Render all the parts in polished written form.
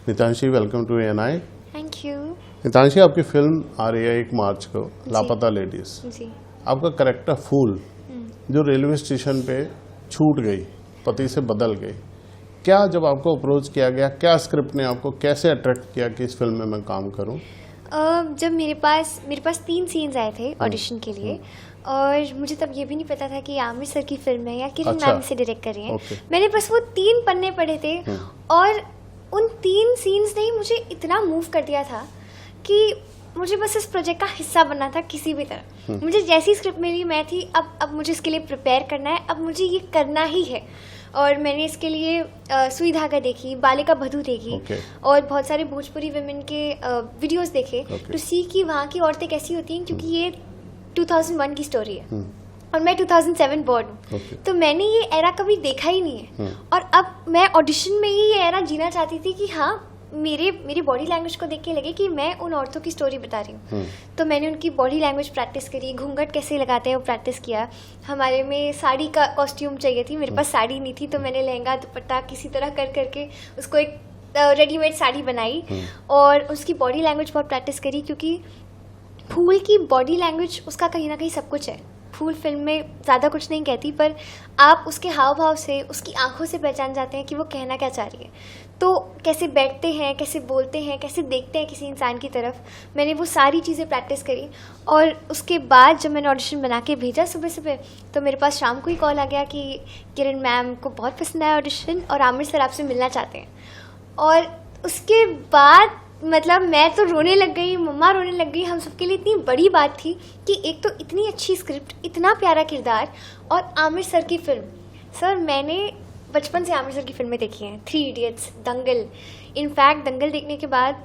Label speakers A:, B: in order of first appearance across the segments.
A: Nitanshi, welcome to ANI।
B: Thank you.
A: Nitanshi, आपकी film आ रही है 1 मार्च को, लापता लेडीज।
B: जी।
A: आपका करेक्टर फूल जो रेलवे स्टेशन पे छूट गई, पति से बदल गई, क्या जब आपको अप्रोच किया गया, क्या स्क्रिप्ट ने आपको कैसे अट्रैक्ट किया कि इस फिल्म में मैं काम करूं?
B: जब मेरे पास 3 सीन्स आए थे ऑडिशन के लिए, और मुझे तब ये भी नहीं पता था कि आमिर सर की फिल्म है या किरण मैम से डायरेक्ट कर रही हैं। मैंने बस वो 3 पन्ने पढ़े थे और उन 3 सीन्स ने ही मुझे इतना मूव कर दिया था कि मुझे बस इस प्रोजेक्ट का हिस्सा बनना था किसी भी तरह। मुझे जैसी स्क्रिप्ट मिली मैं थी अब मुझे इसके लिए प्रिपेयर करना है, अब मुझे ये करना ही है। और मैंने इसके लिए सुई धागा देखी, बालिका बधू देखी, और बहुत सारे भोजपुरी विमेन के वीडियोस देखे टू सी कि वहाँ की औरतें कैसी होती हैं, क्योंकि ये 2001 की स्टोरी है और मैं 2007 बॉर्न हूँ। तो मैंने ये एरा कभी देखा ही नहीं है और अब मैं ऑडिशन में ही ये एरा जीना चाहती थी कि हाँ मेरी बॉडी लैंग्वेज को देख के लगे कि मैं उन औरतों की स्टोरी बता रही हूँ। तो मैंने उनकी बॉडी लैंग्वेज प्रैक्टिस करी, घूंघट कैसे लगाते हैं वो प्रैक्टिस किया। हमारे में साड़ी का कॉस्ट्यूम चाहिए थी, मेरे पास साड़ी नहीं थी, तो मैंने लहंगा दुपट्टा किसी तरह कर करके उसको एक रेडीमेड साड़ी बनाई और उसकी बॉडी लैंग्वेज बहुत प्रैक्टिस करी, क्योंकि फूल की बॉडी लैंग्वेज उसका कहीं ना कहीं सब कुछ है। फूल फिल्म में ज़्यादा कुछ नहीं कहती, पर आप उसके हाव भाव से, उसकी आंखों से पहचान जाते हैं कि वो कहना क्या चाह रही है। तो कैसे बैठते हैं, कैसे बोलते हैं, कैसे देखते हैं किसी इंसान की तरफ, मैंने वो सारी चीज़ें प्रैक्टिस करी। और उसके बाद जब मैंने ऑडिशन बना के भेजा सुबह सुबह, तो मेरे पास शाम को ही कॉल आ गया कि किरण मैम को बहुत पसंद आया ऑडिशन और आमिर सर आपसे मिलना चाहते हैं। और उसके बाद मतलब मैं तो रोने लग गई, मम्मा रोने लग गई। हम सबके लिए इतनी बड़ी बात थी कि एक तो इतनी अच्छी स्क्रिप्ट, इतना प्यारा किरदार और आमिर सर की फिल्म। सर मैंने बचपन से आमिर सर की फिल्में देखी हैं, 3 इडियट्स, दंगल। इनफैक्ट दंगल देखने के बाद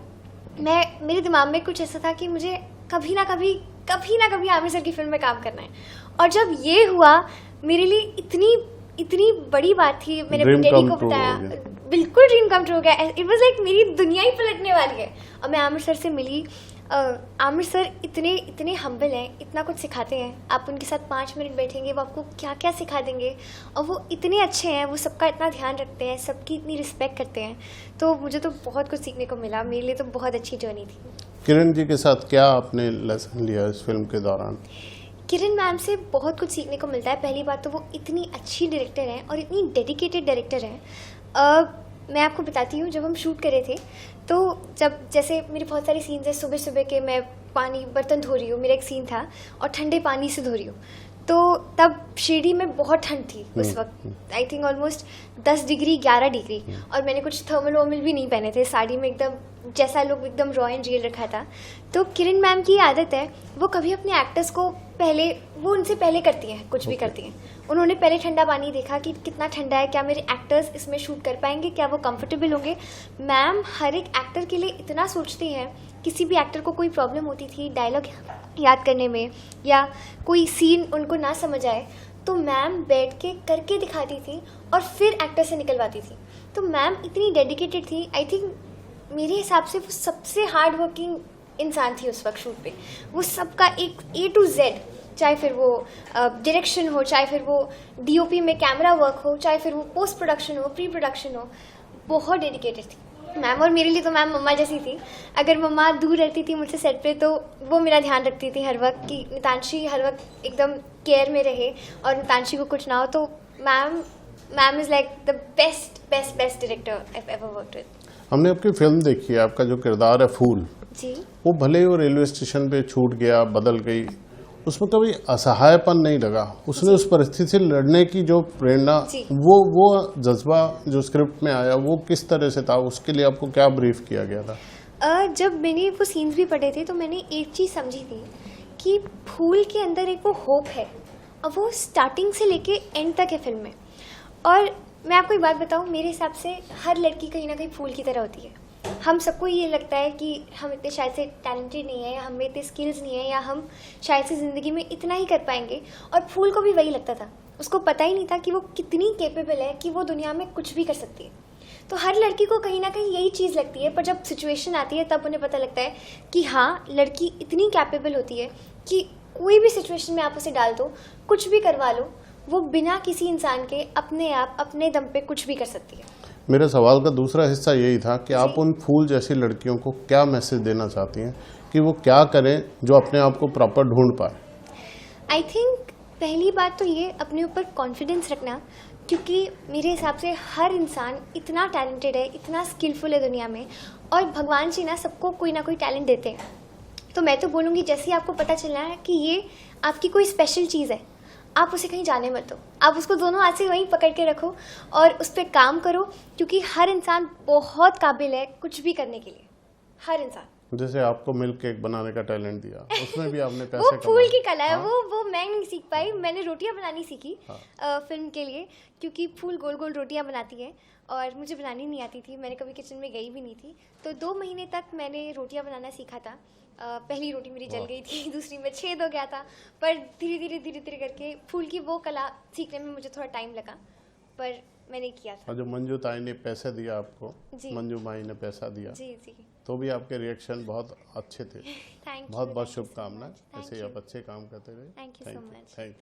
B: मेरे दिमाग में कुछ ऐसा था कि मुझे कभी ना कभी आमिर सर की फिल्म में काम करना है। और जब ये हुआ मेरे लिए इतनी बड़ी बात थी। मैंने अपने डैडी को बताया, बिल्कुल ड्रीम कम ट्रू हो गया। इट वाज लाइक मेरी दुनिया ही पलटने वाली है। और मैं आमिर सर से मिली। आमिर सर इतने हम्बल हैं, इतना कुछ सिखाते हैं। आप उनके साथ 5 मिनट बैठेंगे, वो आपको क्या क्या सिखा देंगे। और वो इतने अच्छे हैं, वो सबका इतना ध्यान रखते हैं, सबकी इतनी रिस्पेक्ट करते हैं। तो मुझे तो बहुत कुछ सीखने को मिला। मेरे लिए तो बहुत अच्छी जर्नी थी।
A: किरण जी के साथ क्या आपने लेसन लिया इस फिल्म के दौरान?
B: किरण मैम से बहुत कुछ सीखने को मिलता है। पहली बात तो वो इतनी अच्छी डायरेक्टर हैं और इतनी डेडिकेटेड डायरेक्टर हैं। मैं आपको बताती हूँ, जब हम शूट करे थे तो जब जैसे मेरे बहुत सारे सीन्स हैं सुबह सुबह के, मैं बर्तन धो रही हूँ, मेरा एक सीन था और ठंडे पानी से धो रही हूँ। तो तब शिरडी में बहुत ठंड थी उस वक्त, I think almost 10 degree 11 degree, और मैंने कुछ थर्मल वर्मल भी नहीं पहने थे, साड़ी में एकदम जैसा लोग एकदम रॉ एंड रियल रखा था। तो किरण मैम की आदत है, वो कभी अपने एक्टर्स को वो उनसे पहले करती हैं, कुछ भी करती हैं। उन्होंने पहले ठंडा पानी देखा कि कितना ठंडा है, क्या मेरे एक्टर्स इसमें शूट कर पाएंगे, क्या वो कंफर्टेबल होंगे। मैम हर एक एक्टर के लिए इतना सोचती हैं। किसी भी एक्टर को कोई प्रॉब्लम होती थी डायलॉग याद करने में या कोई सीन उनको ना समझ आए, तो मैम बैठ के करके दिखाती थी और फिर एक्टर से निकलवाती थी। तो मैम इतनी डेडिकेटेड थी। आई थिंक मेरे हिसाब से वो सबसे हार्ड वर्किंग इंसान थी उस वक्त शूट पे। वो सबका एक A to Z, चाहे फिर वो डायरेक्शन हो, चाहे फिर वो DOP में कैमरा वर्क हो, चाहे फिर वो पोस्ट प्रोडक्शन हो, प्री प्रोडक्शन हो, बहुत डेडिकेटेड थी मैम। और मेरे लिए तो मैम मम्मा जैसी थी। अगर मम्मा दूर रहती थी मुझसे सेट पे, तो वो मेरा ध्यान रखती थी हर वक्त कि नितांशी हर वक्त एकदम केयर में रहे और नितांशी को कुछ ना हो। तो ma'am is like the best director I ever worked with.
A: हमने आपकी फिल्म देखी है, आपका जो किरदार है फूल
B: जी, वो
A: भले ही वो रेलवे स्टेशन पे छूट गया, बदल गई, उसमें कभी असहायपन नहीं लगा। उसने उस परिस्थिति से लड़ने की जो प्रेरणा, वो जज्बा जो स्क्रिप्ट में आया, वो किस तरह से था? उसके लिए आपको क्या ब्रीफ किया गया था?
B: जब मैंने वो सीन्स भी पढ़े थे तो मैंने एक चीज़ समझी थी कि फूल के अंदर एक वो होप है और वो स्टार्टिंग से लेके एंड तक है फिल्म में। और मैं आपको एक बात बताऊं, मेरे हिसाब से हर लड़की कहीं ना कहीं फूल की तरह होती है। हम सबको ये लगता है कि हम इतने शायद से टैलेंटेड नहीं है, या हमें इतने स्किल्स नहीं है, या हम शायद से ज़िंदगी में इतना ही कर पाएंगे। और फूल को भी वही लगता था। उसको पता ही नहीं था कि वो कितनी कैपेबल है, कि वो दुनिया में कुछ भी कर सकती है। तो हर लड़की को कहीं ना कहीं यही चीज़ लगती है, पर जब सिचुएशन आती है तब उन्हें पता लगता है कि हाँ, लड़की इतनी कैपेबल होती है कि कोई भी सिचुएशन में आप उसे डाल दो, कुछ भी करवा लो, वो बिना किसी इंसान के अपने आप अपने दम पे कुछ भी कर सकती है।
A: मेरे सवाल का दूसरा हिस्सा यही था कि आप उन फूल जैसी लड़कियों को क्या मैसेज देना चाहती हैं कि वो क्या करें जो अपने आप को प्रॉपर ढूंढ पाए?
B: आई थिंक पहली बात तो ये अपने ऊपर कॉन्फिडेंस रखना, क्योंकि मेरे हिसाब से हर इंसान इतना टैलेंटेड है, इतना स्किलफुल है दुनिया में, और भगवान जी ना सबको कोई ना कोई टैलेंट देते हैं। तो मैं तो बोलूँगी जैसे ही आपको पता चलना है कि ये आपकी कोई स्पेशल चीज़ है, आप उसे कहीं जाने मत दो, आप उसको दोनों हाथ से वहीं पकड़ के रखो और उस पर काम करो, क्योंकि हर इंसान बहुत काबिल है कुछ भी करने के लिए, हर इंसान।
A: जैसे आपको मिल्क केक बनाने का टैलेंट दिया, उसमें भी आपने पैसे
B: वो फूल की कला है।
A: हाँ?
B: वो मैं नहीं सीख पाई, मैंने रोटियां बनानी सीखी फिल्म के लिए, क्योंकि फूल गोल गोल रोटियां बनाती है और मुझे बनानी नहीं आती थी, मैंने कभी किचन में गई भी नहीं थी। तो 2 महीने तक मैंने रोटियां बनाना सीखा था। पहली रोटी मेरी जल गई थी, दूसरी में छेद हो गया था, पर धीरे धीरे करके फूल की वो कला सीखने में मुझे थोड़ा टाइम लगा, पर मैंने किया था।
A: और जो मंजू ताई ने पैसे दिया आपको,
B: जी।
A: मंजू माई ने पैसा दिया,
B: जी जी,
A: तो भी आपके रिएक्शन बहुत अच्छे थे।
B: थैंक यू,
A: बहुत बहुत शुभकामनाएं, ऐसे ही
B: you.
A: आप अच्छे काम करते रहे।
B: Thank you so much.
A: Thank you.